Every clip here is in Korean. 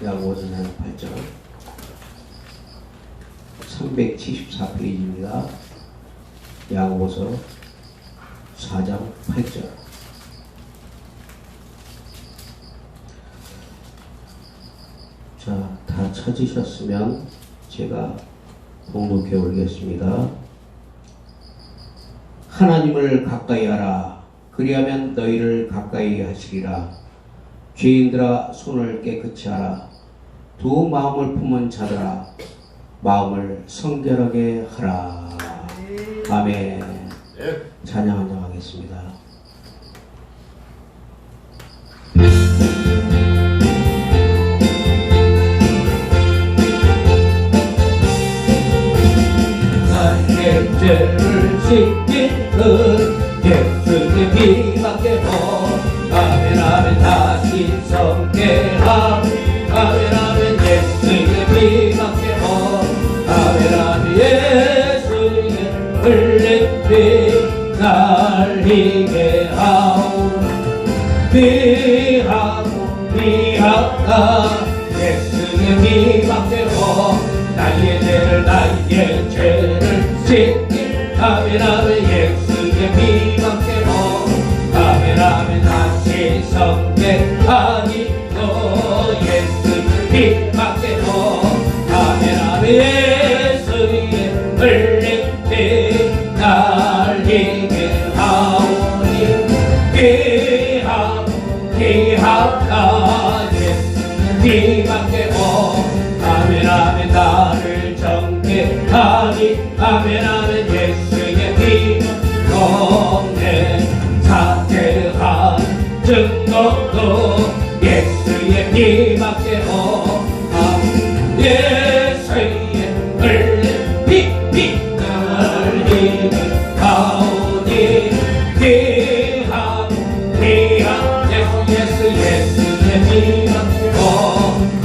야고보서 8장 374페이지입니다. 야고보서 4장 8절. 자, 다 찾으셨으면 제가 봉독해 올리겠습니다. 하나님을 가까이 하라. 그리하면 너희를 가까이 하시리라. 죄인들아 손을 깨끗이 하라. 두 마음을 품은 자들아 마음을 성결하게 하라. 아멘. 찬양 한정하겠습니다. 나의 죄를 씻긴 그 예수의 피밖에 아멘 아멘 다시 성계하 아멘 아멘 예수의 피밖에 아멘 아멘 예수의 흘린 피 날 희게 하오 피하다 예수의 피밖에 나의 죄를 씻길 아멘 아멘 예수의 피밖에 아멘 아멘 다시 성계하니 너 예수 피밖에 아멘 아멘 예수의 흘린 피 날 희게 하오니 피하다 예수의 피밖에 아멘 아멘 나를 정죄하니 아멘 아멘 예수의 피 동네 사죄한 증거도 예수의 피밖에 예수의 흘린 피 날 가오니 피하고 예수의 피밖에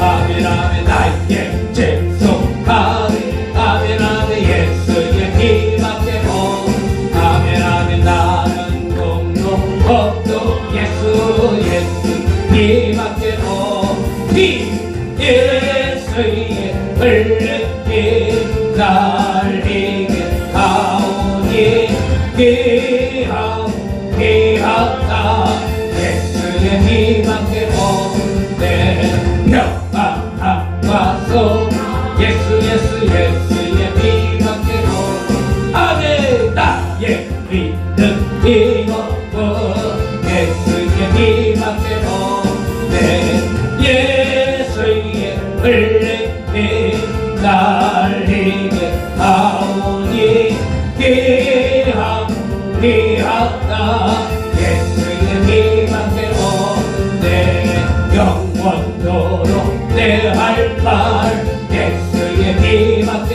아멘 아멘 나의 죄송하리 아멘 아멘 예수의 피밖에 아멘 아멘 나는 공로법도 예수 피밖에 예수의 흘린 피 날리게 하오니 피하다 예수의 피밖에 내 평안하소 예수의 피밖에 아멘 나의 믿음 이거고 예수의 피밖에 내 예수의 흘린 피 날리게 하오니 피하다 예수의 피밖에 내 영원토록 내 할 말 예수의 피밖에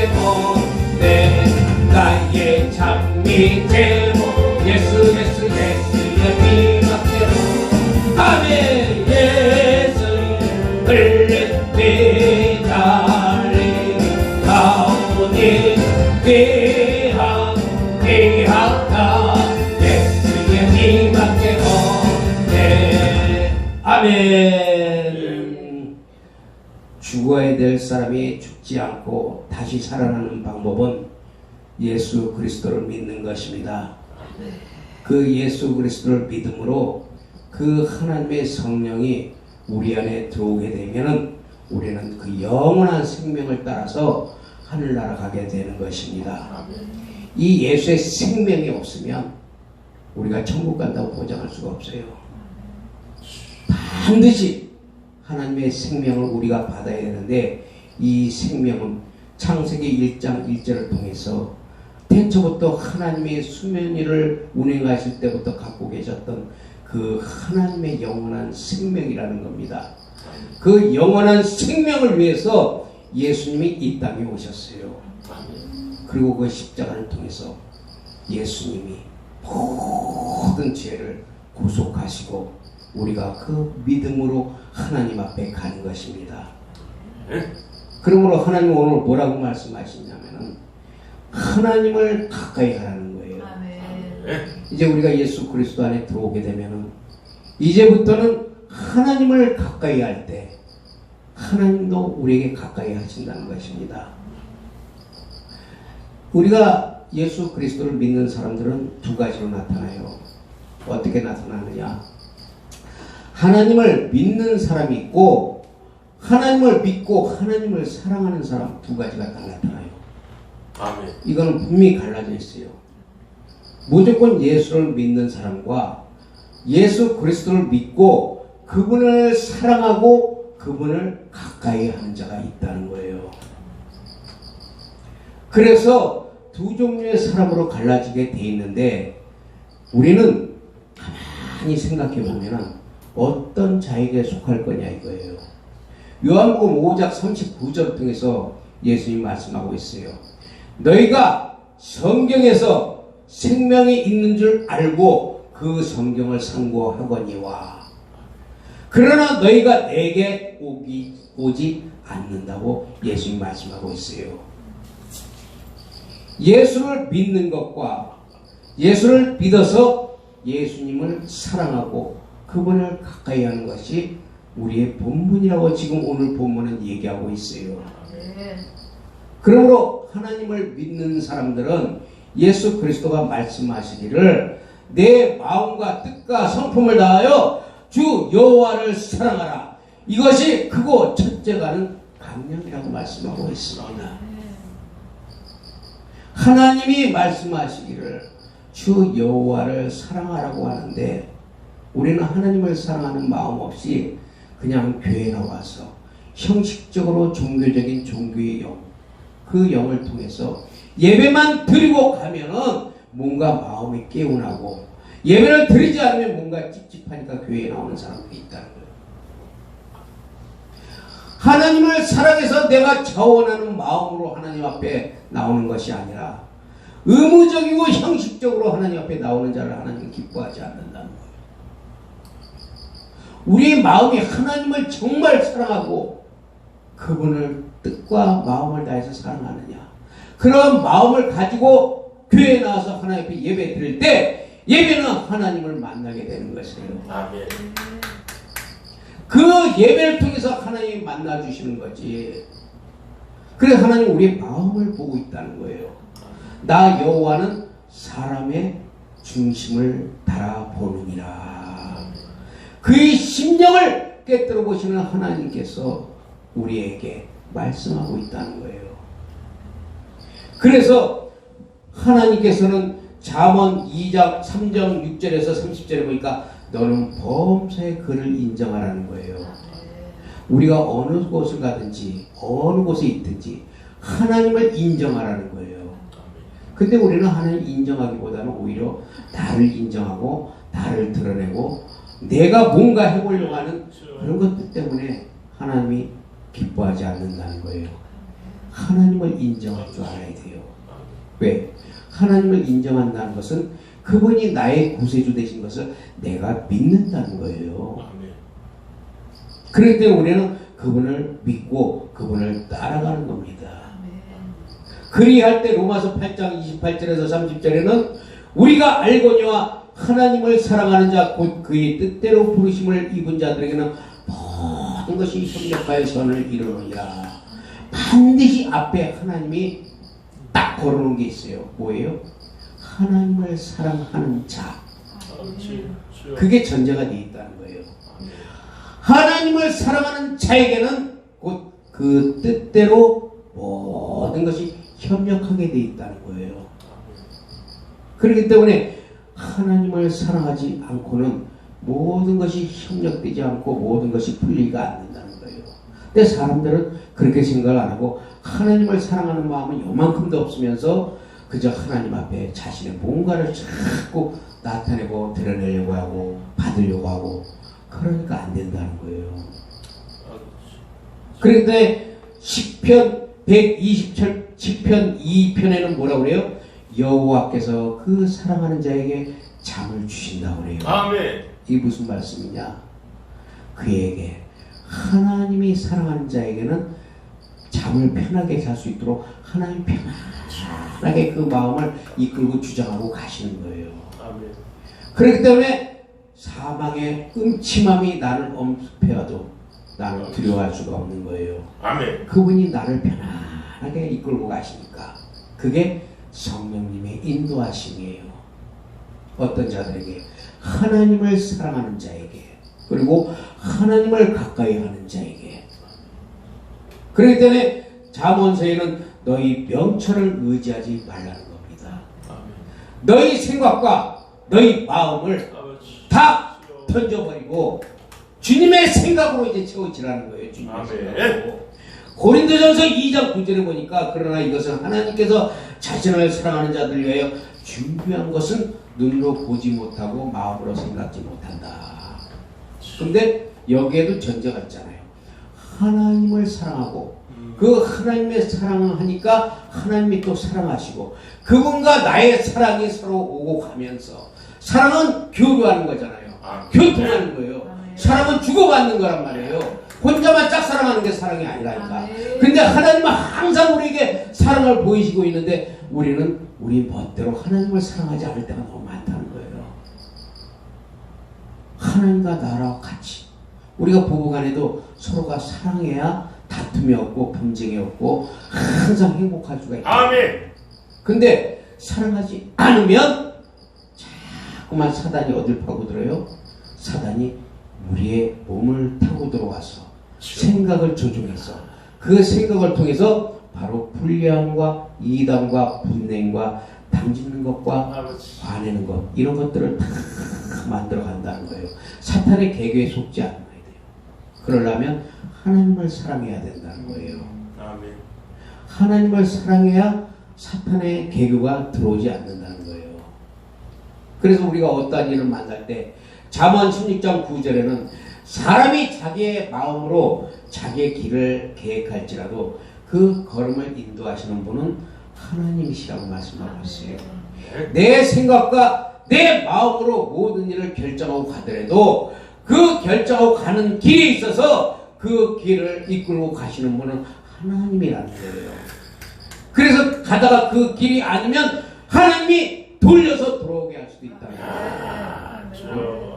내 나의 찬미 제목 예수의 피밖에 아멘 예수의 흘린 피 달리게 하오니 피하다 예수의 피밖에 아멘. 죽어야 될 사람이 죽지 않고 다시 살아나는 방법은 예수 그리스도를 믿는 것입니다. 그 예수 그리스도를 믿음으로 그 하나님의 성령이 우리 안에 들어오게 되면은 우리는 그 영원한 생명을 따라서 하늘나라 가게 되는 것입니다. 이 예수의 생명이 없으면 우리가 천국 간다고 보장할 수가 없어요. 반드시 하나님의 생명을 우리가 받아야 되는데 이 생명은 창세기 1장 1절을 통해서 태초부터 하나님의 수면위를 운행하실 때부터 갖고 계셨던 그 하나님의 영원한 생명이라는 겁니다. 그 영원한 생명을 위해서 예수님이 이 땅에 오셨어요. 그리고 그 십자가를 통해서 예수님이 모든 죄를 구속하시고 우리가 그 믿음으로 하나님 앞에 가는 것입니다. 그러므로 하나님 오늘 뭐라고 말씀하시냐면은 하나님을 가까이 하라는 거예요. 이제 우리가 예수 그리스도 안에 들어오게 되면은 이제부터는 하나님을 가까이 할 때 하나님도 우리에게 가까이 하신다는 것입니다. 우리가 예수 그리스도를 믿는 사람들은 두 가지로 나타나요. 어떻게 나타나느냐? 하나님을 믿는 사람이 있고 하나님을 믿고 하나님을 사랑하는 사람, 두 가지가 다 나타나요. 아멘. 이거는 분명히 갈라져 있어요. 무조건 예수를 믿는 사람과 예수 그리스도를 믿고 그분을 사랑하고 그분을 가까이 하는 자가 있다는 거예요. 그래서 두 종류의 사람으로 갈라지게 돼 있는데 우리는 가만히 생각해 보면 어떤 자에게 속할 거냐 이거예요. 요한복음 5장 39절 통해서 예수님이 말씀하고 있어요. 너희가 성경에서 생명이 있는 줄 알고 그 성경을 상고하거니와 그러나 너희가 내게 오지 않는다고 예수님이 말씀하고 있어요. 예수를 믿는 것과 예수를 믿어서 예수님을 사랑하고 그분을 가까이 하는 것이 우리의 본분이라고 지금 오늘 본문은 얘기하고 있어요. 그러므로 하나님을 믿는 사람들은 예수 그리스도가 말씀하시기를 내 마음과 뜻과 성품을 다하여 주 여호와를 사랑하라. 이것이 크고 첫째가 하는 강령이라고 말씀하고 있습니다. 하나님이 말씀하시기를 주 여호와를 사랑하라고 하는데 우리는 하나님을 사랑하는 마음 없이 그냥 교회에 나와서 형식적으로 종교적인 종교의 영, 그 영을 통해서 예배만 드리고 가면은 뭔가 마음이 개운하고 예배를 드리지 않으면 뭔가 찝찝하니까 교회에 나오는 사람들이 있다는 거예요. 하나님을 사랑해서 내가 자원하는 마음으로 하나님 앞에 나오는 것이 아니라 의무적이고 형식적으로 하나님 앞에 나오는 자를 하나님은 기뻐하지 않는다는 거예요. 우리의 마음이 하나님을 정말 사랑하고 그분을 뜻과 마음을 다해서 사랑하느냐, 그런 마음을 가지고 교회에 나와서 하나님 앞에 예배 드릴 때 예배는 하나님을 만나게 되는 것이에요. 아멘. 그 예배를 통해서 하나님이 만나주시는 거지. 그래서 하나님 우리의 마음을 보고 있다는 거예요. 나 여호와는 사람의 중심을 달아보느니라. 그의 심령을 깨뜨려 보시는 하나님께서 우리에게 말씀하고 있다는 거예요. 그래서 하나님께서는 잠언 2장 3장 6절에서 30절에 보니까 너는 범사의 그를 인정하라는 거예요. 우리가 어느 곳을 가든지 어느 곳에 있든지 하나님을 인정하라는 거예요. 근데 우리는 하나님 인정하기보다는 오히려 나를 인정하고 나를 드러내고 내가 뭔가 해보려고 하는 그런 것들 때문에 하나님이 기뻐하지 않는다는 거예요. 하나님을 인정할 줄 알아야 돼요. 왜? 하나님을 인정한다는 것은 그분이 나의 구세주 되신 것을 내가 믿는다는 거예요. 그렇기 때문에 우리는 그분을 믿고 그분을 따라가는 겁니다. 그리할 때 로마서 8장 28절에서 30절에는 우리가 알거니와 하나님을 사랑하는 자 곧 그의 뜻대로 부르심을 입은 자들에게는 모든 것이 협력하여 선을 이루느니라. 반드시 앞에 하나님이 딱 걸어놓은 게 있어요. 뭐예요? 하나님을 사랑하는 자. 그게 전제가 되어 있다는 거예요. 하나님을 사랑하는 자에게는 곧 그 뜻대로 모든 것이 협력하게 되어 있다는 거예요. 그렇기 때문에 하나님을 사랑하지 않고는 모든 것이 협력되지 않고 모든 것이 풀리가 않는다는 거예요. 근데 사람들은 그렇게 생각을 안 하고 하나님을 사랑하는 마음은 요만큼도 없으면서 그저 하나님 앞에 자신의 뭔가를 자꾸 나타내고 드러내려고 하고 받으려고 하고 그러니까 안 된다는 거예요. 그런데 시편 127 시편 2편에는 뭐라고 그래요? 여호와께서 그 사랑하는 자에게 잠을 주신다고 그래요. 아멘. 이게 무슨 말씀이냐? 그에게 하나님이 사랑하는 자에게는 잠을 편하게 잘 수 있도록 하나님 편하게 그 마음을 이끌고 주장하고 가시는 거예요. 아멘. 그렇기 때문에 사망의 음침함이 나를 엄습해와도 나는 두려워할 수가 없는 거예요. 아멘. 그분이 나를 편안하게 이끌고 가시니까 그게 성령님의 인도하심이에요. 어떤 자들에게? 하나님을 사랑하는 자에게, 그리고 하나님을 가까이 하는 자에게. 그렇기 때문에 잠언서에는 너희 명철을 의지하지 말라는 겁니다. 너희 생각과 너희 마음을 다 던져버리고 주님의 생각으로 이제 채워지라는 거예요. 주님의 생각으로. 고린도전서 2장 9절에 보니까 그러나 이것은 하나님께서 자신을 사랑하는 자들 위하여 준비한 것은 눈으로 보지 못하고 마음으로 생각지 못한다. 근데 여기에도 전제가 있잖아요. 하나님을 사랑하고 그 하나님의 사랑을 하니까 하나님이 또 사랑하시고 그분과 나의 사랑이 서로 오고 가면서 사랑은 교류하는 거잖아요. 교통하는 거예요. 사랑은 주고받는 거란 말이에요. 혼자만 짝사랑하는 게 사랑이 아니라니까. 근데 하나님은 항상 우리에게 사랑을 보이시고 있는데 우리는 우리 멋대로 하나님을 사랑하지 않을 때가 너무 많다는 거예요. 하나님과 나랑 같이 우리가 부부간에도 서로가 사랑해야 다툼이 없고 분쟁이 없고 항상 행복할 수가 있다. 아멘. 근데 사랑하지 않으면 자꾸만 사단이 어딜 파고들어요? 사단이 우리의 몸을 타고 들어와서 생각을 조종해서 그 생각을 통해서 바로 불량과 이담과 분냉과 당짓는 것과 화내는 것 이런 것들을 다 만들어 간다는 거예요. 사탄의 계교에 속지 않아야 돼요. 그러려면 하나님을 사랑해야 된다는 거예요. 아멘. 하나님을 사랑해야 사탄의 계교가 들어오지 않는다는 거예요. 그래서 우리가 어떠한 일을 만날 때 잠언 16장 9절에는 사람이 자기의 마음으로 자기의 길을 계획할지라도 그 걸음을 인도하시는 분은 하나님이시라고 말씀하고 있어요. 내 생각과 내 마음으로 모든 일을 결정하고 가더라도 그 결정하고 가는 길에 있어서 그 길을 이끌고 가시는 분은 하나님이라는 거예요. 그래서 가다가 그 길이 아니면 하나님이 돌려서 돌아오게 할 수도 있다는 거예요.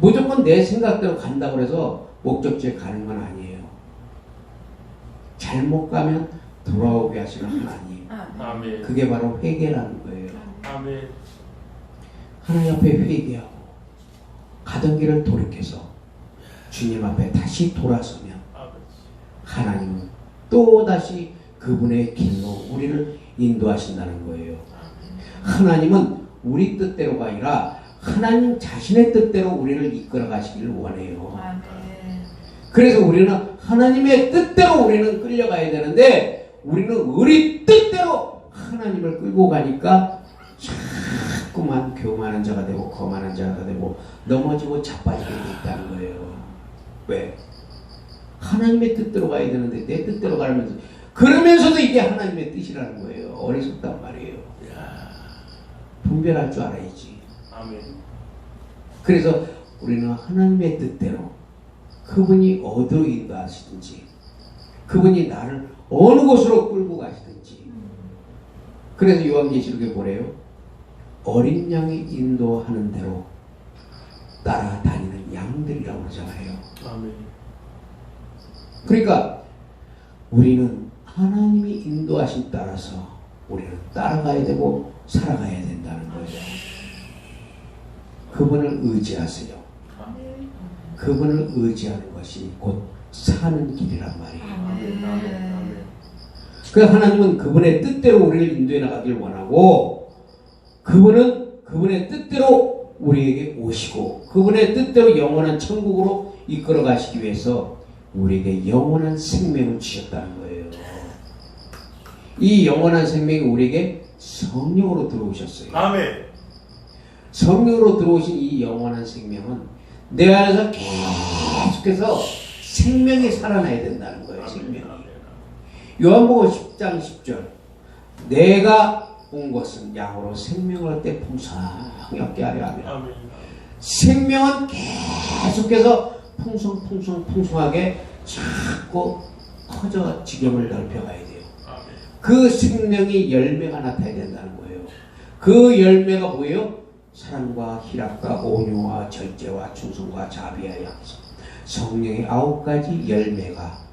무조건 내 생각대로 간다고 해서 목적지에 가는 건 아니에요. 잘못 가면 돌아오게 하시는 하나님. 아멘. 그게 바로 회개라는 거예요. 아멘. 하나님 앞에 회개하고 가던 길을 돌이켜서 주님 앞에 다시 돌아서면 하나님은 또다시 그분의 길로 우리를 인도하신다는 거예요. 하나님은 우리 뜻대로가 아니라 하나님 자신의 뜻대로 우리를 이끌어 가시기를 원해요. 그래서 우리는 하나님의 뜻대로 우리는 끌려가야 되는데 우리는 우리 뜻대로 하나님을 끌고 가니까 자꾸만 교만한 자가 되고 거만한 자가 되고 넘어지고 자빠지게 돼 있다는 거예요. 왜? 하나님의 뜻대로 가야 되는데 내 뜻대로 가면서 그러면서도 이게 하나님의 뜻이라는 거예요. 어리석단 말이에요. 분별할 줄 알아야지. 아멘. 그래서 우리는 하나님의 뜻대로 그분이 어디로 인도하시든지 그분이 나를 어느 곳으로 끌고 가시든지 그래서 요한계시록에 뭐래요? 어린 양이 인도하는 대로 따라다니는 양들이라고 그러잖아요. 아멘. 그러니까 우리는 하나님이 인도하심 따라서 우리는 따라가야 되고 살아가야 된다는 거예요. 그분을 의지하세요. 그분을 의지하는 것이 곧 사는 길이란 말이에요. 그래서 하나님은 그분의 뜻대로 우리를 인도해 나가길 원하고 그분은 그분의 뜻대로 우리에게 오시고 그분의 뜻대로 영원한 천국으로 이끌어 가시기 위해서 우리에게 영원한 생명을 주셨다는 거예요. 이 영원한 생명이 우리에게 성령으로 들어오셨어요. 아멘. 성령으로 들어오신 이 영원한 생명은 내 안에서 계속해서 생명이 살아나야 된다는 거예요. 생명이. 요한복음 10장 10절 내가 온 것은 양으로 생명을 얻되 풍성히 얻게 하려 하며 생명은 계속해서 풍성하게 자꾸 커져 지경을 넓혀가야 돼요. 그 생명이 열매가 나타나야 된다는 거예요. 그 열매가 뭐예요? 사랑과 희락과 온유와 절제와 충성과 자비와 양성 성령의 9가지 열매가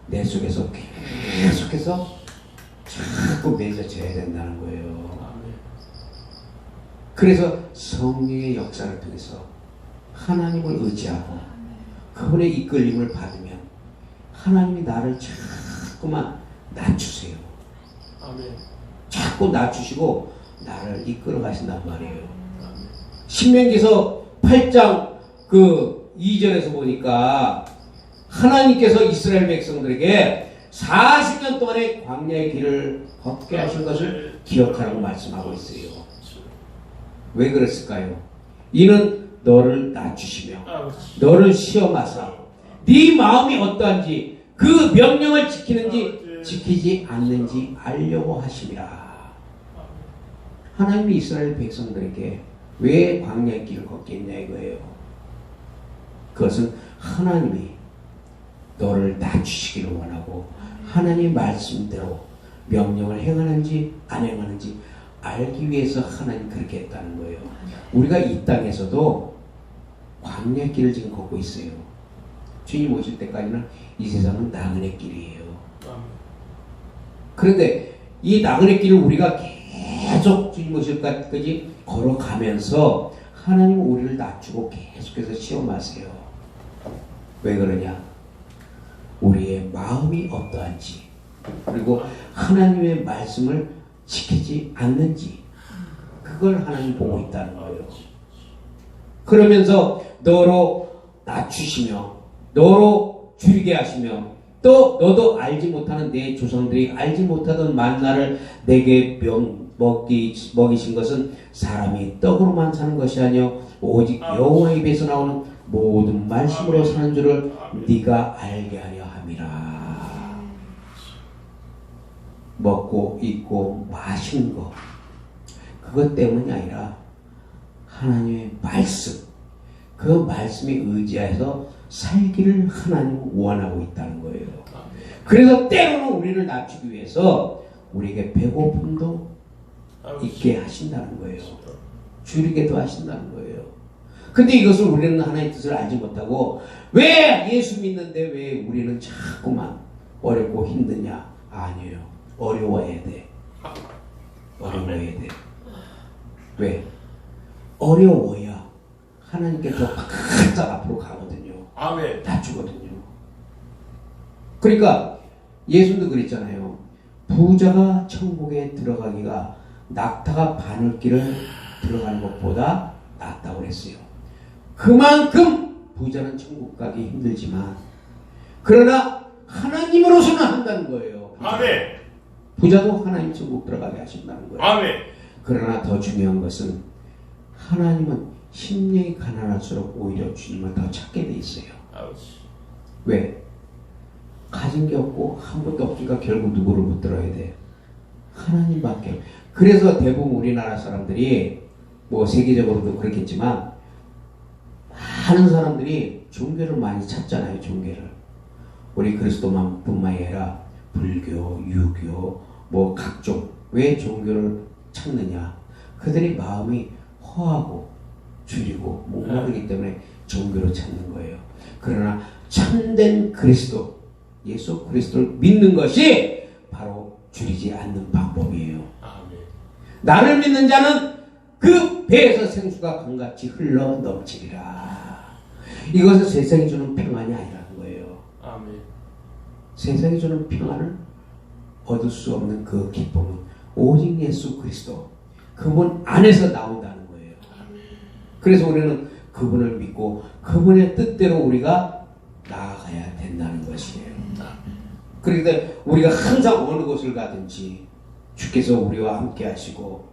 내 속에서 계속해서 자꾸 맺어져야 된다는 거예요. 그래서 성령의 역사를 통해서 하나님을 의지하고 그분의 이끌림을 받으면 하나님이 나를 자꾸만 낮추세요. 자꾸 낮추시고 나를 이끌어 가신단 말이에요. 신명기서 8장 그 2절에서 보니까 하나님께서 이스라엘 백성들에게 40년 동안의 광야의 길을 걷게 하신 것을 기억하라고 말씀하고 있어요. 왜 그랬을까요? 이는 너를 낮추시며 너를 시험하사 네 마음이 어떠한지 그 명령을 지키는지 지키지 않는지 알려고 하심이라. 하나님이 이스라엘 백성들에게 왜 광야의 길을 걷게 했냐 이거예요. 그것은 하나님이 너를 낮추시기를 원하고 하나님 말씀대로 명령을 행하는지 안 행하는지 알기 위해서 하나님 그렇게 했다는 거예요. 우리가 이 땅에서도 광야의 길을 지금 걷고 있어요. 주님 오실 때까지는 이 세상은 나그네 길이에요. 그런데 이 나그네 길을 우리가 계속 주님 오실 때까지 걸어가면서 하나님은 우리를 낮추고 계속해서 시험하세요. 왜 그러냐? 우리의 마음이 어떠한지 그리고 하나님의 말씀을 지키지 않는지 그걸 하나님 보고 있다는 거예요. 그러면서 너로 낮추시며 너로 줄이게 하시며 또 너도 알지 못하는 내 조상들이 알지 못하던 만나를 내게 먹이신 것은 사람이 떡으로만 사는 것이 아니요 오직 여호와의 입에서 나오는 모든 말씀으로 사는 줄을 네가 알게 하려 함이라. 먹고 입고 마시는 것 그것 때문이 아니라 하나님의 말씀 그 말씀에 의지해서 살기를 하나님은 원하고 있다는 거예요. 그래서 때로는 우리를 낮추기 위해서 우리에게 배고픔도 있게 하신다는 거예요. 줄이게도 하신다는 거예요. 근데 이것을 우리는 하나님의 뜻을 알지 못하고 왜 예수 믿는데 왜 우리는 자꾸만 어렵고 힘드냐? 아니에요. 어려워야 돼. 어려워야 돼. 왜? 어려워야 하나님께 더 바짝 앞으로 가거든요. 아멘. 낮추거든요. 그러니까 예수도 그랬잖아요. 부자가 천국에 들어가기가 낙타가 바늘길을 들어가는 것보다 낫다고 그랬어요. 그만큼 부자는 천국 가기 힘들지만 그러나 하나님으로서는 한다는 거예요. 아멘. 부자도 하나님 천국 들어가게 하신다는 거예요. 아멘. 그러나 더 중요한 것은 하나님은 심령이 가난할수록 오히려 주님을 더 찾게 돼 있어요. 왜? 가진 게 없고 한 번도 없으니까 결국 누구를 붙들어야 돼? 하나님밖에. 그래서 대부분 우리나라 사람들이 뭐 세계적으로도 그렇겠지만 많은 사람들이 종교를 많이 찾잖아요. 종교를. 우리 그리스도만 뿐만이 아니라 불교, 유교, 뭐 각종 왜 종교를 찾느냐? 그들의 마음이 허하고 줄이고 목마르기 때문에 종교를 찾는 거예요. 그러나 참된 그리스도, 예수 그리스도를 믿는 것이 바로 줄이지 않는 방법이에요. 아멘. 나를 믿는 자는 그 배에서 생수가 강같이 흘러 넘치리라. 이것은 세상이 주는 평안이 아니라는 거예요. 아멘. 세상이 주는 평안을 얻을 수 없는 그 기쁨은 오직 예수 그리스도 그분 안에서 나온다는 거예요. 그래서 우리는 그분을 믿고 그분의 뜻대로 우리가 나아가야 된다는 것이에요. 그런데 우리가 항상 어느 곳을 가든지 주께서 우리와 함께 하시고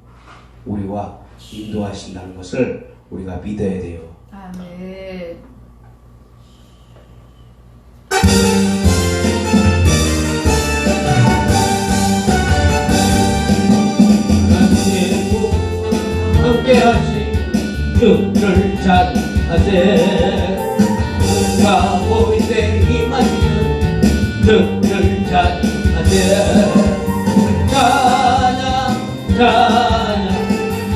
우리와 인도하신다는 것을 우리가 믿어야 돼요. 아멘. 함께 하신 주를 찬양하세. 가보이 때 임하시는 주를 찬양하세. 찬양 찬양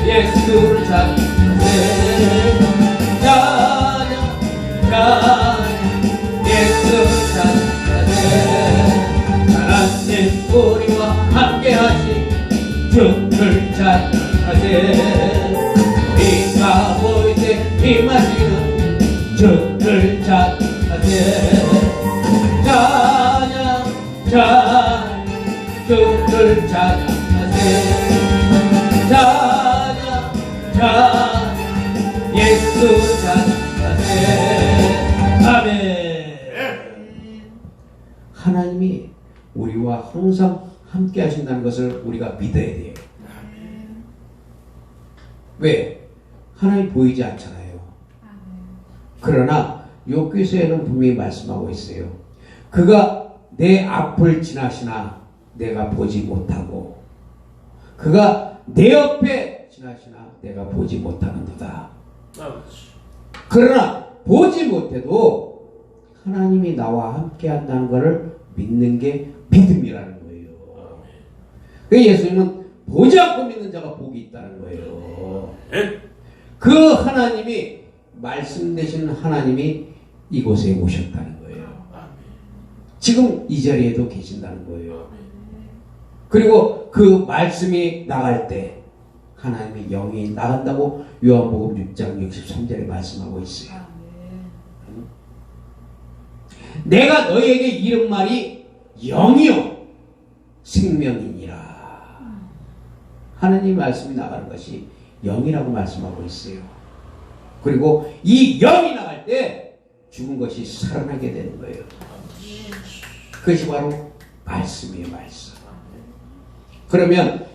예수를 찬양하세. 찬양 찬양 주를 찬양하세 찬양 예수 찬양하세 아멘. 하나님이 우리와 항상 함께 하신다는 것을 우리가 믿어야 돼요. 왜? 하나님 보이지 않잖아요. 그러나 욥기서에는 분명히 말씀하고 있어요. 그가 내 앞을 지나시나 내가 보지 못하고 그가 내 옆에 지나시나 내가 보지 못하는도다. 그러나 보지 못해도 하나님이 나와 함께 한다는 것을 믿는 게 믿음이라는 거예요. 예수님은 보지 않고 믿는 자가 복이 있다는 거예요. 그 하나님이 말씀 되신 하나님이 이곳에 오셨다는 거예요. 지금 이 자리에도 계신다는 거예요. 그리고 그 말씀이 나갈 때 하나님의 영이 나간다고 요한복음 6장 63절에 말씀하고 있어요. 내가 너희에게 이른 말이 영이요 생명이니라. 하나님 말씀이 나가는 것이 영이라고 말씀하고 있어요. 그리고 이 영이 나갈 때 죽은 것이 살아나게 되는 거예요. 그것이 바로 말씀이에요. 말씀. 그러면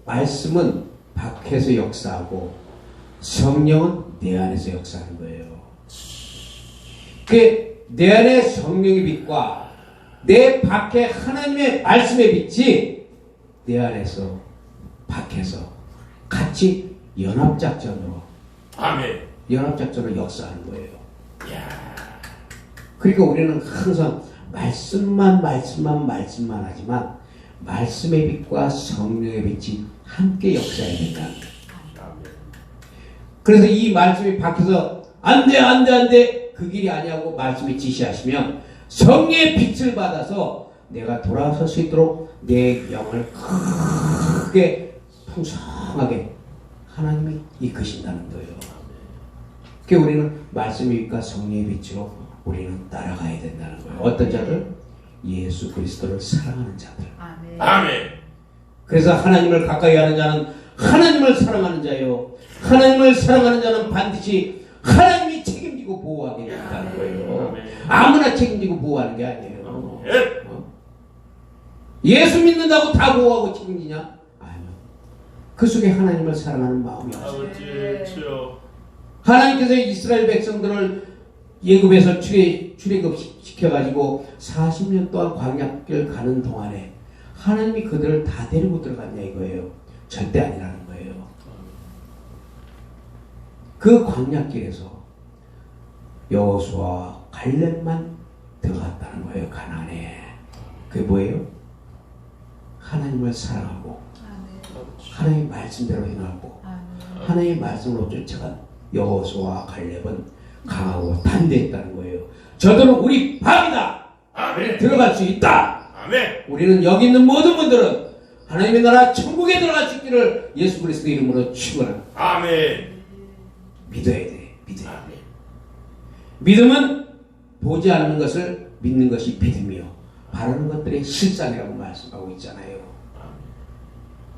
말씀은 밖에서 역사하고 성령은 내 안에서 역사하는 거예요. 내 안에 성령의 빛과 내 밖에 하나님의 말씀의 빛이 내 안에서 밖에서 같이 연합작전으로 연합작전으로 역사하는 거예요. 그러니까 우리는 항상 말씀만 하지만 말씀의 빛과 성령의 빛이 함께 역사해야 된다. 그래서 이 말씀이 밖에서 안돼 그 길이 아니하고 말씀이 지시하시면 성령의 빛을 받아서 내가 돌아설 수 있도록 내 영을 크게 풍성하게 하나님이 이끄신다는 거예요. 그러니까 우리는 말씀의 빛과 성령의 빛으로 우리는 따라가야 된다는 거예요. 어떤 자들? 예수 그리스도를 사랑하는 자들. 아멘. 그래서 하나님을 가까이 하는 자는 하나님을 사랑하는 자요. 하나님을 사랑하는 자는 반드시 하나님이 책임지고 보호하게 된다는 거예요. 아무나 책임지고 보호하는 게 아니에요. 예수 믿는다고 다 보호하고 책임지냐? 아니요. 그 속에 하나님을 사랑하는 마음이 있어요. 하나님께서 이스라엘 백성들을 예굽에서 출애굽 시켜가지고 40년 동안 광야길 가는 동안에 하나님이 그들을 다 데리고 들어갔냐 이거예요. 절대 아니라는 거예요. 그 광야길에서 여호수아와 갈렙만 들어갔다는 거예요. 가나안에. 그게 뭐예요? 하나님을 사랑하고 하나님의 말씀대로 행하고 하나님의 말씀으로 쫓아간 여호수아와 갈렙은 강하고 담대했다는 거예요. 저들은 우리 밥이다. 아멘. 들어갈 수 있다. 아멘. 우리는 여기 있는 모든 분들은 하나님의 나라 천국에 들어갈 수 있기를 예수 그리스도 이름으로 축원합니다. 아멘. 믿어야 돼. 믿어야 돼. 믿음은 보지 않는 것을 믿는 것이 믿음이요. 바라는 것들의 실상이라고 말씀하고 있잖아요.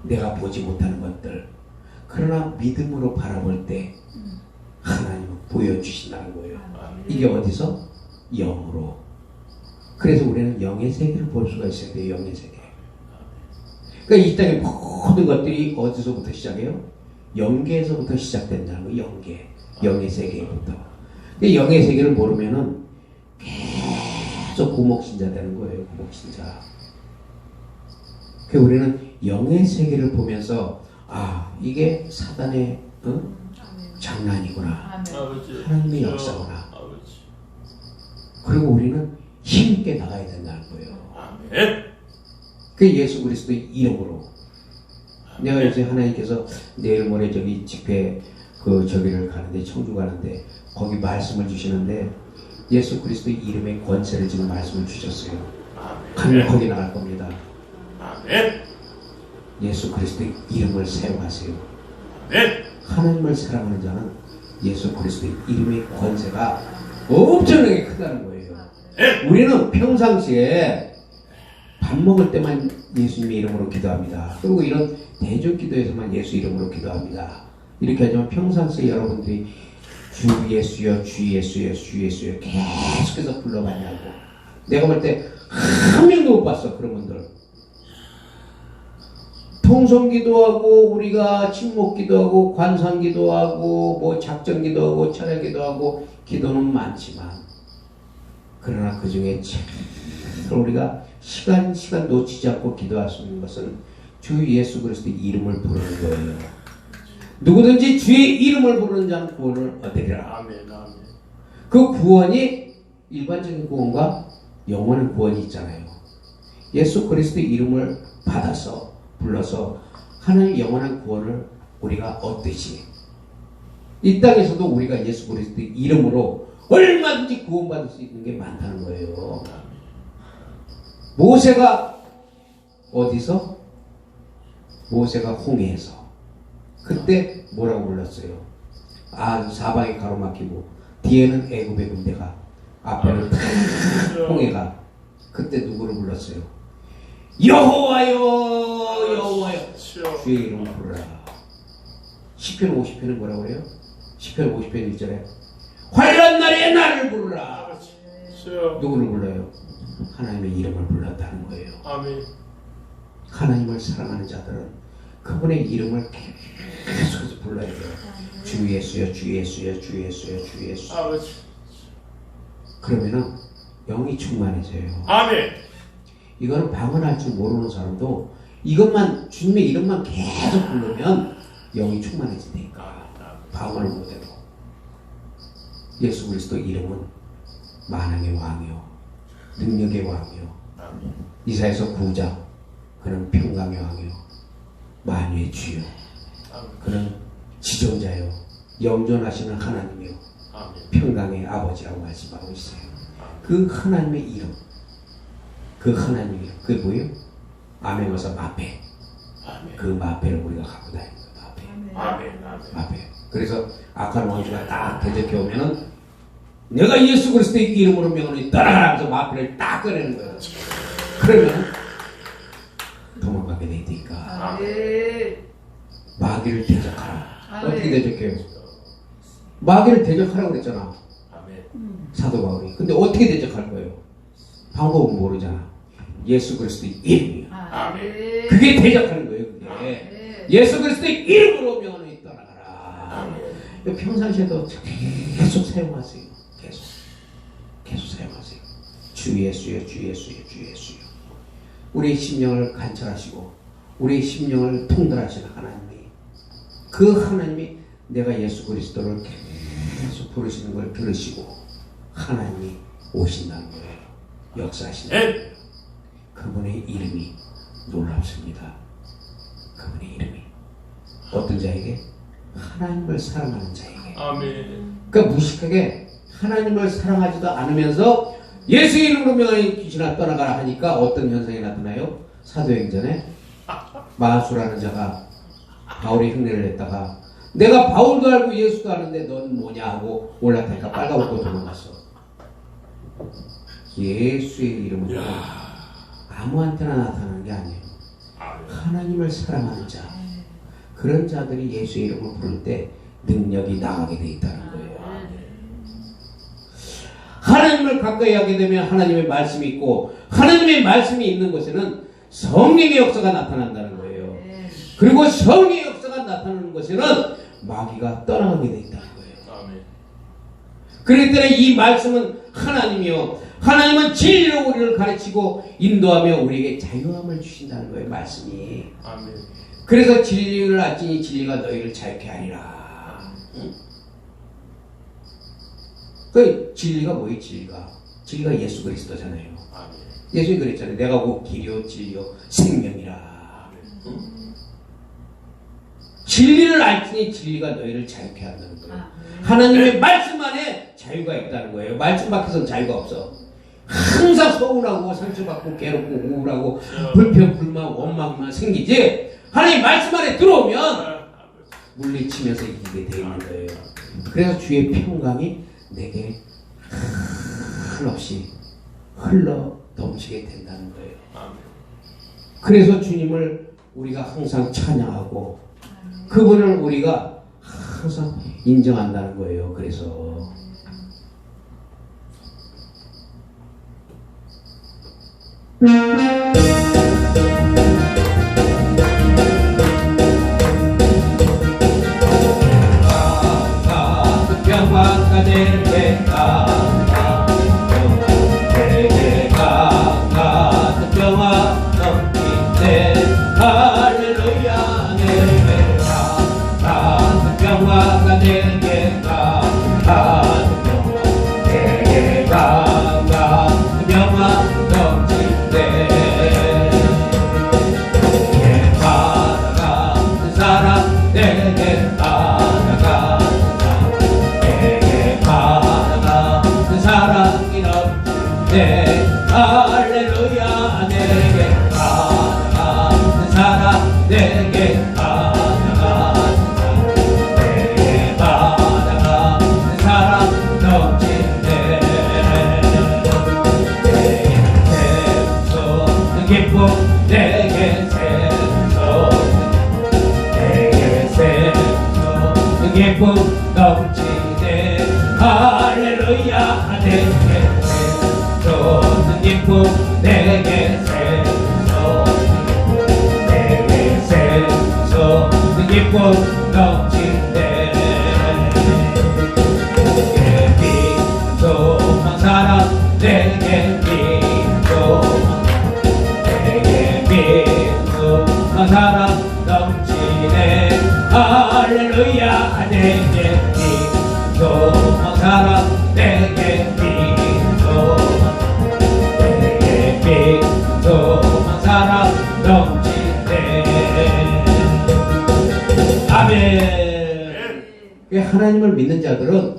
내가 보지 못하는 것들. 그러나 믿음으로 바라볼 때 하나님은 보여주신다는 거예요. 이게 어디서? 영으로. 그래서 우리는 영의 세계를 볼 수가 있어야 돼요. 영의 세계. 그러니까 이 땅의 모든 것들이 어디서부터 시작해요? 영계에서부터 시작된다는 거예요. 영계. 영의 세계부터. 영의 세계를 모르면은 계속 구목신자 되는 거예요. 구목신자. 그 우리는 영의 세계를 보면서 이게 사단의 장난이구나. 하나님의 역사구나. 그리고 우리는 힘있게 나가야 된다는 거예요. 그 예수 그리스도의 이름으로. 내가 요새 하나님께서 내일 모레 저기 집회 저기를 가는데 청주 가는데 거기 말씀을 주시는데 예수 그리스도의 이름의 권세를 지금 말씀을 주셨어요. 강력하게 나갈 겁니다. 예수 그리스도의 이름을 사용하세요. 하나님을 사랑하는 자는 예수 그리스도의 이름의 권세가 엄청나게 크다는 거예요. 우리는 평상시에 밥 먹을 때만 예수님의 이름으로 기도합니다. 그리고 이런 대중 기도에서만 예수 이름으로 기도합니다. 이렇게 하지만 평상시에 여러분들이 주 예수여 주 예수여 주 예수여 계속해서 불러봤냐고. 내가 볼 때 한 명도 못 봤어. 그런 분들. 통성기도하고 우리가 침묵기도하고 관상기도하고 뭐 작정기도하고 철야기도하고 기도는 많지만 그러나 그 중에 우리가 시간 놓치지 않고 구할 수 있는 것은 주 예수 그리스도의 이름을 부르는 거예요. 누구든지 주의 이름을 부르는 자는 구원을 얻으리라. 아멘, 아멘. 그 구원이 일반적인 구원과 영원한 구원이 있잖아요. 예수 그리스도의 이름을 받아서 불러서 하나님의 영원한 구원을 우리가 얻듯이 이 땅에서도 우리가 예수 그리스도의 이름으로 얼마든지 구원받을 수 있는 게 많다는 거예요. 모세가 어디서? 모세가 홍해에서. 그때 뭐라고 불렀어요? 사방이 가로막히고 뒤에는 애굽의 군대가 앞에는 홍해가. 그때 누구를 불렀어요? 여호와여 여호와여 주의 이름을 부르라. 시편 50편은 뭐라고 그래요? 시편 50편 1절에 환난 날에 나를 부르라. 누구를 불러요? 하나님의 이름을 불렀다는 거예요. 아멘. 하나님을 사랑하는 자들은 그분의 이름을 계속해서 불러야 돼요. 주 예수여 주 예수여 주 예수여 주 예수. 그러면은 영이 충만해져요. 아멘. 이거는 방언할 줄 모르는 사람도 이것만 주님의 이름만 계속 부르면 영이 충만해지니까 방언을 못해도. 예수 그리스도 이름은 만왕의 왕이요 능력의 왕이요 이사야서 9장 그는 평강의 왕이요 만유의 주요 그는 지존자요 영존하시는 하나님이요 평강의 아버지라고 말씀하고 있어요. 그 하나님의 이름, 그 하나님의 이름, 그게 뭐예요? 아멘어서 마페. 그 마페를 우리가 갖고 다니는 거예요. 마페. 마페. 그래서 악한 원수가 딱 대적해 오면은 내가 예수 그리스도의 이름으로 명하노니 떠나가라 하면서 마페를 딱 꺼내는 거예요. 그러면 도망가게 되니까 마귀를 대적하라. 어떻게 대적해요? 마귀를 대적하라고 그랬잖아. 사도 바울이. 근데 어떻게 대적할 거예요? 방법은 모르잖아. 예수 그리스도의 이름이요. 그게 대적하는 거예요. 그게. 예수 그리스도의 이름으로 명하노니 떠나가라. 평상시에도 계속 사용하세요. 계속 사용하세요. 주 예수여 주 예수여 주 예수여. 우리의 심령을 관찰하시고 우리의 심령을 통달하시는 하나님이, 그 하나님이 내가 예수 그리스도를 계속 부르시는 걸 들으시고 하나님이 오신다는 거예요. 역사하신다는 거예요. 그분의 이름이 놀랍습니다. 그분의 이름이 어떤 자에게? 하나님을 사랑하는 자에게. 아멘. 그러니까 무식하게 하나님을 사랑하지도 않으면서 예수 이름으로 명하니 귀신아 떠나가라 하니까 어떤 현상이 나타나요? 사도행전에 마수라는 자가 바울의 흉내를 냈다가 내가 바울도 알고 예수도 아는데 넌 뭐냐 하고 올라타니까 빨가벗고 도망갔어. 예수의 이름으로 아무한테나 나타나는 게 아니에요. 하나님을 사랑하는 자, 그런 자들이 예수의 이름을 부를 때 능력이 나가게 돼 있다는 거예요. 하나님을 가까이 하게 되면 하나님의 말씀이 있고 하나님의 말씀이 있는 곳에는 성령의 역사가 나타난다는 거예요. 그리고 성령의 역사가 나타나는 곳에는 마귀가 떠나가게 돼 있다는 거예요. 그렇기 때문에 이 말씀은 하나님이요, 하나님은 진리로 우리를 가르치고 인도하며 우리에게 자유함을 주신다는 거예요. 말씀이. 그래서 진리를 알지니 진리가 너희를 자유케 하리라. 그 진리가 뭐예요? 진리가 예수 그리스도잖아요. 예수님이 그랬잖아요. 내가 곧 길이요 진리요 생명이라. 진리를 알지니 진리가 너희를 자유케 한다는 거예요. 하나님의 말씀 안에 자유가 있다는 거예요. 말씀 밖에서는 자유가 없어. 항상 서운하고 상처받고 괴롭고 우울하고 불평 불만 원망만 생기지, 하나님 말씀 안에 들어오면 물리치면서 이기게 되어 있는 거예요. 그래서 주의 평강이 내게 한없이 흘러 넘치게 된다는 거예요. 그래서 주님을 우리가 항상 찬양하고 그분을 우리가 항상 인정한다는 거예요. 그래서 평화가 되게 내게 강한 평화 넘치네 할렐루야 내게 강한 평화가 되게 강한 평화 내게 강한 평화 넘치네 내게 바라가는 사랑 내게 바라가 사랑이 넘치네 할렐루야 내게 바라가는 사랑 내게 바라가는 사랑 넘치네 내게 샘솟는 기쁨 내게 샘솟는 기쁨 넘치네 할렐루야 내게 샘솟는 기쁨 내게 샘솟는 기쁨 넘치네 내게 소망 사랑 내게 소망 사랑 넘치네 할렐루야 내게 소망 사랑 내게 소망 사랑 넘치네 아멘. 하나님을 믿는 자들은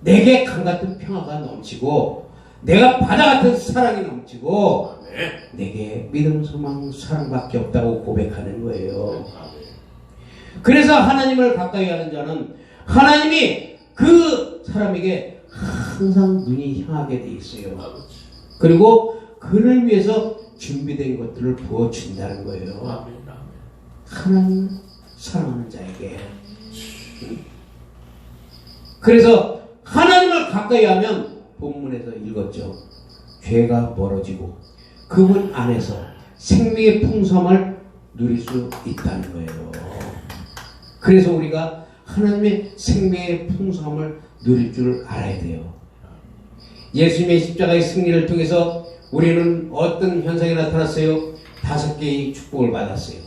내게 강같은 평화가 넘치고 내가 바다같은 사랑이 넘치고 내게 믿음 소망 사랑밖에 없다고 고백하는 거예요. 그래서 하나님을 가까이 하는 자는 하나님이 그 사람에게 항상 눈이 향하게 돼 있어요. 그리고 그를 위해서 준비된 것들을 부어준다는 거예요. 하나님 사랑하는 자에게. 그래서 하나님을 가까이 하면 본문에서 읽었죠. 죄가 멀어지고 그분 안에서 생명의 풍성함을 누릴 수 있다는 거예요. 그래서 우리가 하나님의 생명의 풍성함을 누릴 줄 알아야 돼요. 예수님의 십자가의 승리를 통해서 우리는 어떤 현상이 나타났어요? 5개의 축복을 받았어요.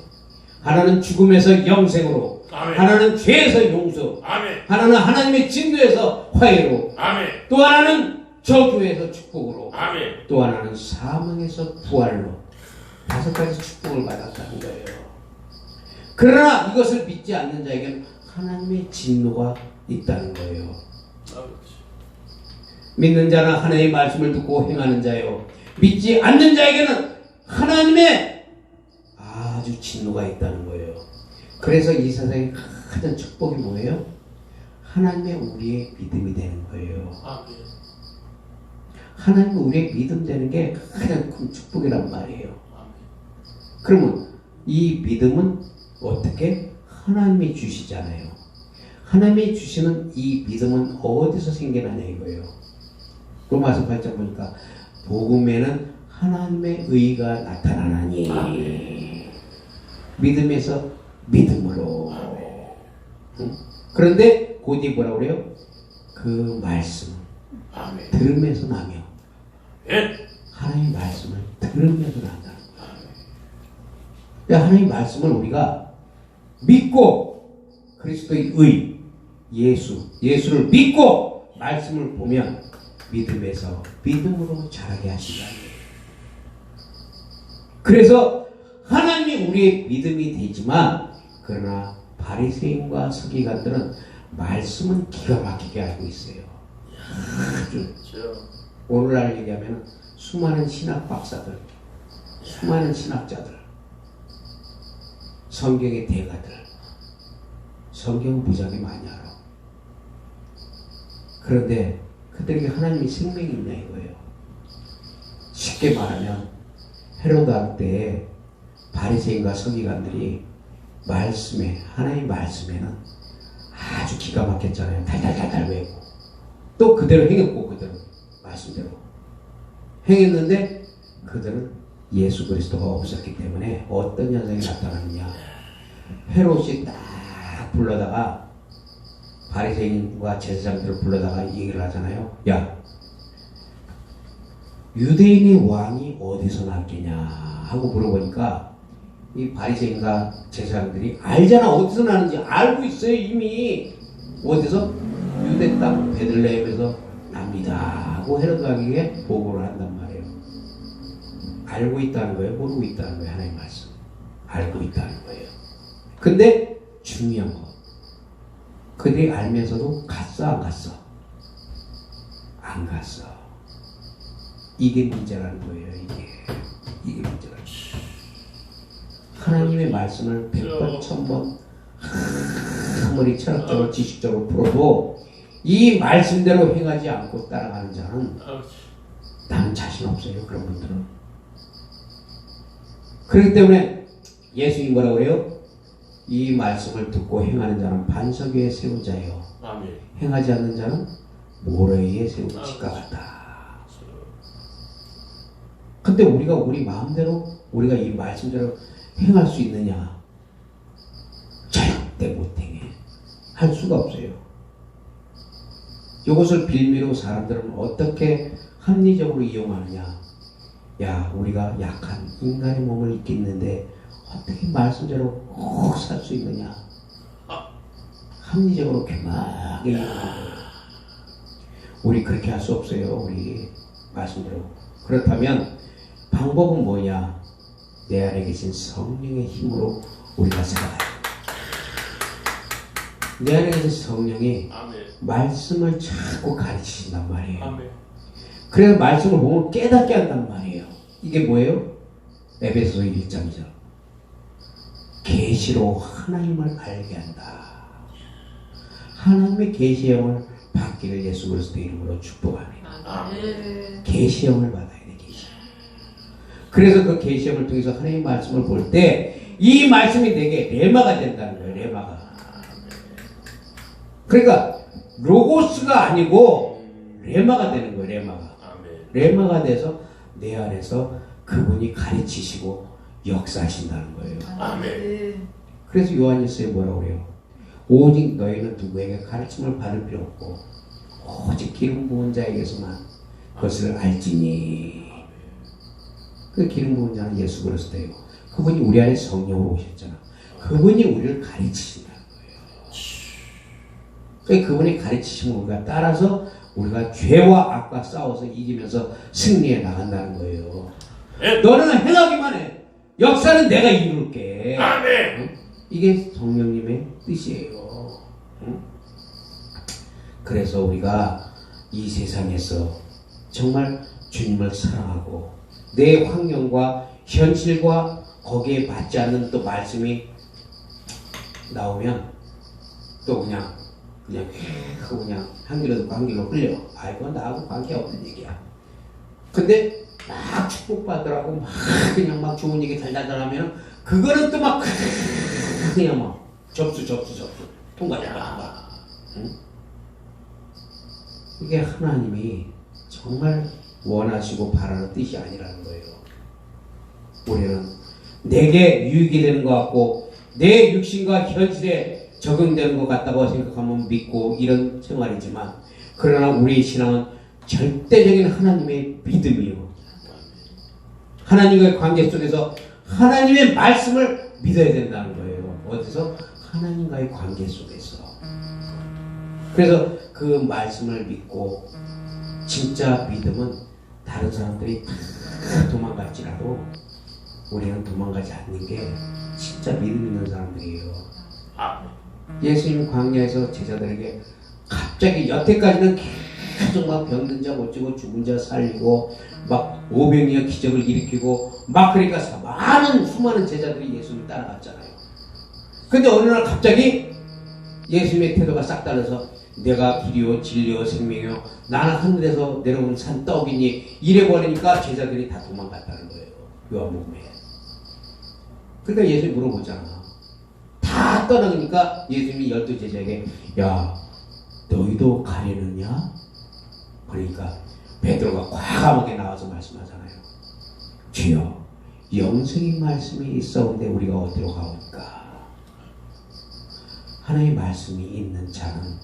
하나는 죽음에서 영생으로, 아멘. 하나는 죄에서 용서, 아멘. 하나는 하나님의 진노에서 화해로, 아멘. 또 하나는 저주에서 축복으로, 아멘. 또 하나는 사망에서 부활로 5가지 축복을 받았다는 거예요. 그러나 이것을 믿지 않는 자에게는 하나님의 진노가 있다는 거예요. 믿는 자는 하나님의 말씀을 듣고 행하는 자요, 믿지 않는 자에게는 하나님의 아주 진노가 있다는 거예요. 그래서 이 세상의 가장 축복이 뭐예요? 하나님의 우리의 믿음이 되는 거예요. 하나님의 우리의 믿음 되는 게 가장 큰 축복이란 말이에요. 그러면 이 믿음은 어떻게? 하나님이 주시잖아요. 하나님이 주시는 이 믿음은 어디서 생겨나냐 이거예요. 로마서 8장 보니까 복음에는 하나님의 의가 나타나나니 믿음에서 믿음으로. 그런데 곧이 뭐라고 그래요? 그 말씀 들음에서 나며 하나님의 말씀을 들으면서 난다는 거예요. 하나님의 말씀을 우리가 믿고 그리스도의 의 예수를 믿고 말씀을 보면 믿음에서 믿음으로 자라게 하신다는 거예요. 그래서 하나님이 우리의 믿음이 되지만 그러나 바리새인과 서기관들은 말씀은 기가 막히게 알고 있어요. 아주 오늘날 얘기하면 수많은 신학 박사들, 수많은 신학자들, 성경의 대가들, 성경은 무지하게 많이 알아. 그런데 그들에게 하나님의 생명이 있냐 이거예요. 쉽게 말하면 헤로드 왕 때에 바리새인과 서기관들이 말씀에, 하나님 말씀에는 아주 기가 막혔잖아요. 달달달달 외우고 또 그대로 행했고, 그대로 말씀대로 행했는데 그들은 예수 그리스도가 없었기 때문에 어떤 현상이 나타나느냐. 헤롯이 딱 불러다가 바리새인과 제사장들을 불러다가 얘기를 하잖아요. 야, 유대인의 왕이 어디서 났겠냐 하고 물어보니까 이 바리새인과 제사장들이 알잖아. 어디서 나는지 알고 있어요. 이미 어디서 유대 땅 베들레헴에서 납니다 하고 헤롯 왕에게 보고를 한단 말이에요. 알고 있다는 거예요? 모르고 있다는 거예요? 하나님 말씀 알고 있다는 거예요. 근데 중요한 거, 그들이 알면서도 갔어 안 갔어? 안 갔어. 이게 문제라는 거예요. 이게 문제라는 거예요. 하나님의 말씀을 100번 1000번 아무리 철학적으로 지식적으로 풀어도 이 말씀대로 행하지 않고 따라가는 자는 나는 자신 없어요. 그런 분들은. 그렇기 때문에 예수님이 뭐라고 그래요? 이 말씀을 듣고 행하는 자는 반석 위에 세운 자예요. 아멘. 행하지 않는 자는 모래 위에 세운 집과 같다. 근데 우리가 우리 마음대로 우리가 이 말씀대로 행할 수 있느냐? 절대 못 행해. 할 수가 없어요. 이것을 빌미로 사람들은 어떻게 합리적으로 이용하느냐? 야, 우리가 약한 인간의 몸을 입고 있는데 어떻게 말씀대로 꼭 살 수 있느냐? 합리적으로 개막하게 이용하는 거예요. 우리 그렇게 할 수 없어요. 우리 말씀대로. 그렇다면 방법은 뭐냐? 내 안에 계신 성령의 힘으로 우리가 살아가야 돼. 내 안에 계신 성령이 아멘. 말씀을 자꾸 가르치신단 말이에요. 아멘. 그래서 말씀을 보면 깨닫게 한단 말이에요. 이게 뭐예요? 에베소서 1장이죠. 계시로 하나님을 알게 한다. 하나님의 계시형을 받기를 예수 그리스도 이름으로 축복합니다. 계시형을 받아야 돼. 계시형. 그래서 그 계시형을 통해서 하나님의 말씀을 볼 때 이 말씀이 내게 레마가 된다는 거예요. 레마가. 그러니까 로고스가 아니고 레마가 되는 거예요. 레마가. 레마가 돼서 내 안에서 그분이 가르치시고 역사하신다는 거예요. 아멘. 그래서 요한일서에 뭐라고 그래요? 오직 너희는 누구에게 가르침을 받을 필요 없고 오직 기름 부은 자에게서만 그것을 알지니. 그 기름 부은 자는 예수 그리스도예요. 그분이 우리 안에 성령으로 오셨잖아. 그분이 우리를 가르치신다는 거예요. 그러니까 그분이 가르치시면 우리가 따라서 우리가 죄와 악과 싸워서 이기면서 승리해 나간다는 거예요. 너는 행하기만 해. 역사는 내가 이룰게. 아멘. 이게 성령님의 뜻이에요. 그래서 우리가 이 세상에서 정말 주님을 사랑하고 내 환경과 현실과 거기에 맞지 않는 또 말씀이 나오면 또 그냥 한 길로 듣고 한 길로 흘려. 이건 나하고 관계없는 얘기야. 근데 막 축복받으라고 막 그냥 막 좋은 얘기 달달달 하면 그거는 또 막 그냥 막 접수 통과야. 응? 이게 하나님이 정말 원하시고 바라는 뜻이 아니라는 거예요. 우리는 내게 유익이 되는 것 같고 내 육신과 현실에 적용되는 것 같다고 생각하면 믿고 이런 생활이지만, 그러나 우리의 신앙은 절대적인 하나님의 믿음이요. 하나님과의 관계 속에서 하나님의 말씀을 믿어야 된다는 거예요. 어디서? 하나님과의 관계 속에서. 그래서 그 말씀을 믿고, 진짜 믿음은 다른 사람들이 다 도망갈지라도 우리는 도망가지 않는 게 진짜 믿음 있는 사람들이에요. 예수님 광야에서 제자들에게 갑자기 여태까지는 계속 막 병든 자 고치고 죽은 자 살리고 막 오병이어 기적을 일으키고 막 그러니까 수많은 제자들이 예수님을 따라갔잖아요. 근데 어느 날 갑자기 예수님의 태도가 싹 달라서 내가 길이요 진리요 생명이요 나는 하늘에서 내려온 산 떡이니 이래버리니까 제자들이 다 도망갔다는 거예요. 요한복음에. 그러니까 예수님이 물어보잖아. 다 떠나니까 예수님이 12제자에게 야 너희도 가려느냐? 그러니까 베드로가 과감하게 나와서 말씀하잖아요. 주여 영생의 말씀이 있어온데 우리가 어디로 가올까? 하나님의 말씀이 있는 자는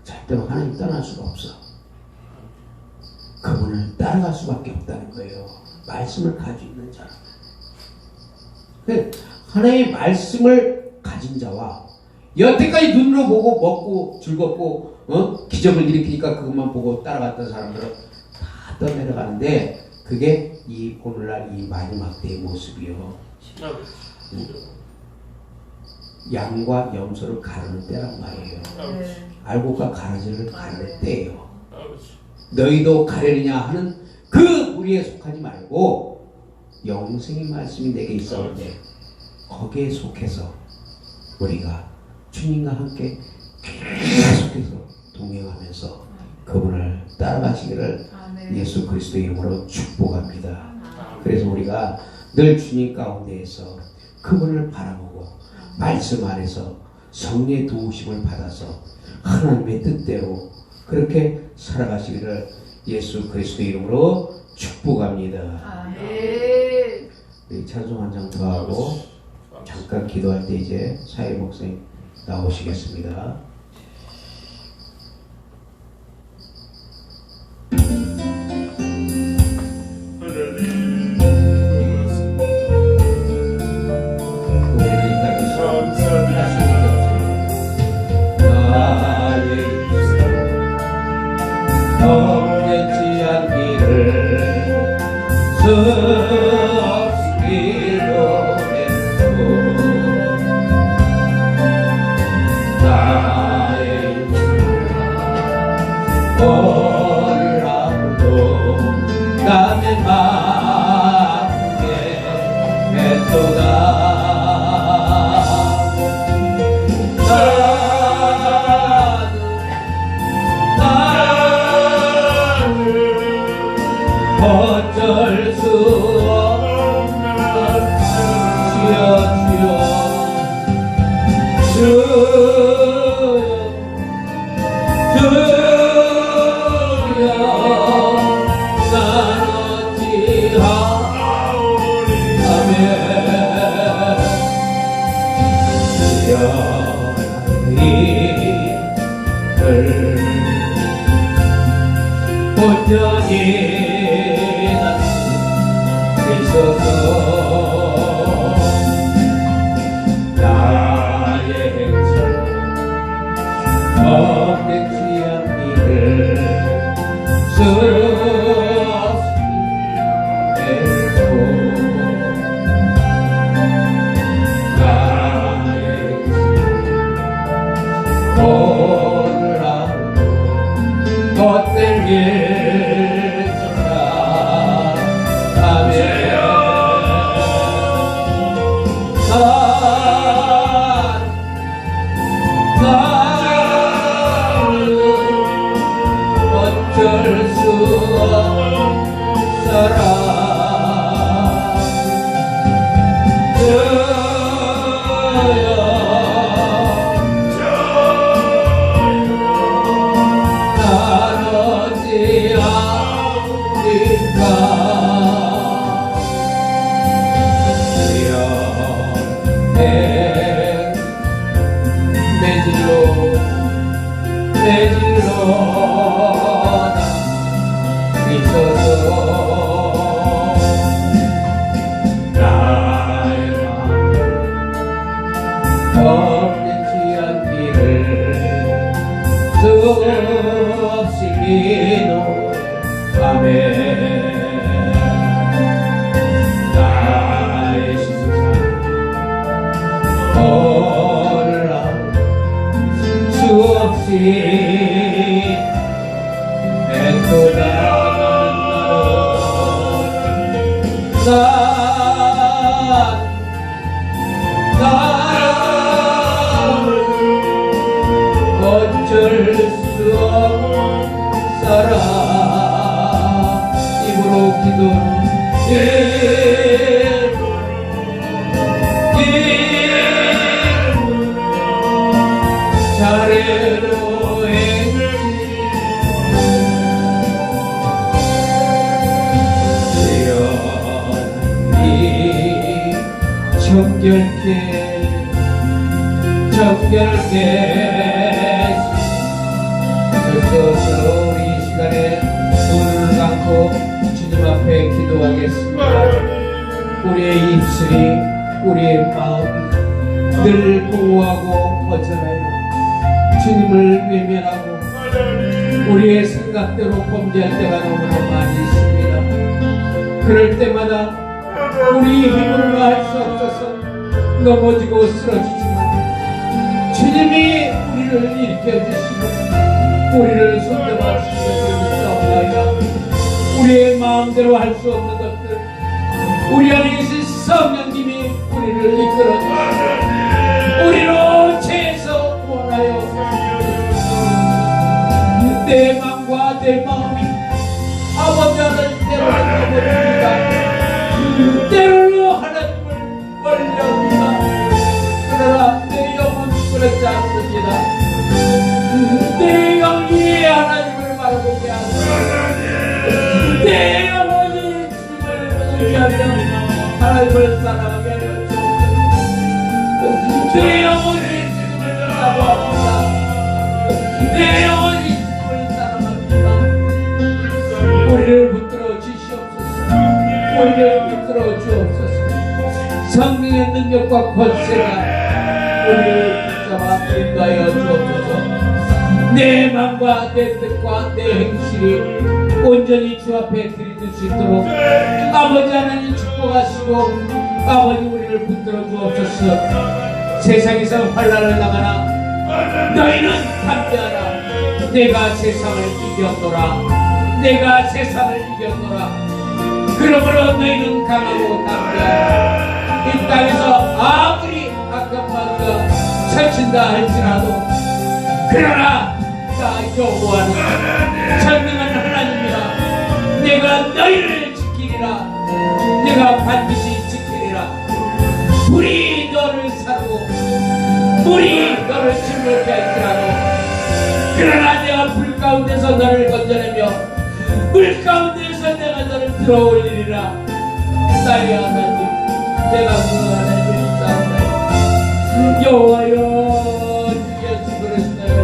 절대로 하나님 떠날 수가 없어. 그분을 따라갈 수밖에 없다는 거예요. 말씀을 가지고 있는 자는. 하나님의 말씀을 가진 자와 여태까지 눈으로 보고 먹고 즐겁고 기적을 일으키니까 그것만 보고 따라갔던 사람들은 다 떠내려가는데 그게 이 오늘날 이 마지막 때의 모습이요. 양과 염소를 가르는 때란 말이에요. 알곡과 가라지를 가르는 때예요. 너희도 가려느냐 하는 그 무리에 속하지 말고 영생의 말씀이 내게 있었는데 거기에 속해서 우리가 주님과 함께 계속해서 동행하면서 그분을 따라가시기를 예수 그리스도의 이름으로 축복합니다. 그래서 우리가 늘 주님 가운데에서 그분을 바라보고 말씀 안에서 성령의 도우심을 받아서 하나님의 뜻대로 그렇게 살아가시기를 예수 그리스도의 이름으로 축복합니다. 아멘. 우리 찬송 한 장 더 하고 잠깐 기도할 때 이제 사회 목사님 나오시겠습니다. 없겠지 않기를 수없이 기도했소. 나의 오늘 아무도 남의 마음에 했도다. 어쩔 수 없는 주여 난 어찌하오리까매 이를 온전히 나의 없겠지 않기를 수없이 애써 나의 오늘 하루도 헛된 길 전하가며 어쩔 수 없는 사랑 난 어찌하리까 매질로 있어서 나의 마음 없겠지 않기를 수없이 기도하며 나의 시선을 오늘 하루 수없이 어쩔 수 없는 사랑 입으로 기도해 정결케 그래서 우리 이 시간에 눈을 감고 주님 앞에 기도하겠습니다. 우리의 입술이 우리의 마음 늘 공허하고 허전하여 주님을 외면하고 우리의 생각대로 범죄할 때가 너무나 많이 있습니다. 그럴 때마다 우리 힘으로 할 수 없어서 넘어지고 쓰러지지만 주님이 우리를 일으켜주시고 우리를 손잡아 주시옵나이다. 우리의 마음대로 할 수 없는 것들 우리 안에 계신 성령님이 우리를 이끌어주시고 우리로 죄에서 구원하여 내 마음과 내 마음이 아버지 하나님대로 넘어집니다. 때로는 하나님을 멀리합니다. 그러나 내 영혼이 그렇지 않습니다. 내 영이 하나님을 바라보게 하소서. 내 영혼이 주님을 의지하며 하나님을 사랑하게 하여 주옵소서. 내 영혼이 주님을 사랑합니다. 내 영혼이 주님을 사랑합니다. 우리를 붙들어 주시옵소서. 우리를 붙들어 주옵소서. 성령의 능력과 권세가 우리를 붙잡아 인도하여 주옵소서. 내 마음과 내 뜻과 내 행실이 온전히 주 앞에 드릴 수 있도록 아버지 하나님 축복하시고 아버지 우리를 붙들어 주옵소서. 세상에서 환난을 당하나 너희는 담대하라. 내가 세상을 이겼노라. 내가 세상을 이겼노라. 그러므로 너희는 강하고 담대하라. 이 땅에서 아무리 악한 마귀가 설친다 할지라도 그러나 나 여호와는 전능한 하나님이라. 내가 너희를 지키리라. 내가 반드시 지키리라. 불이 너를 사르고 물이 너를 침몰케 할지라도 그러나 내가 불 가운데서 너를 건져내며 물 가운데서 내가 너를 들어올리리라. 나의 하나님, 내가 그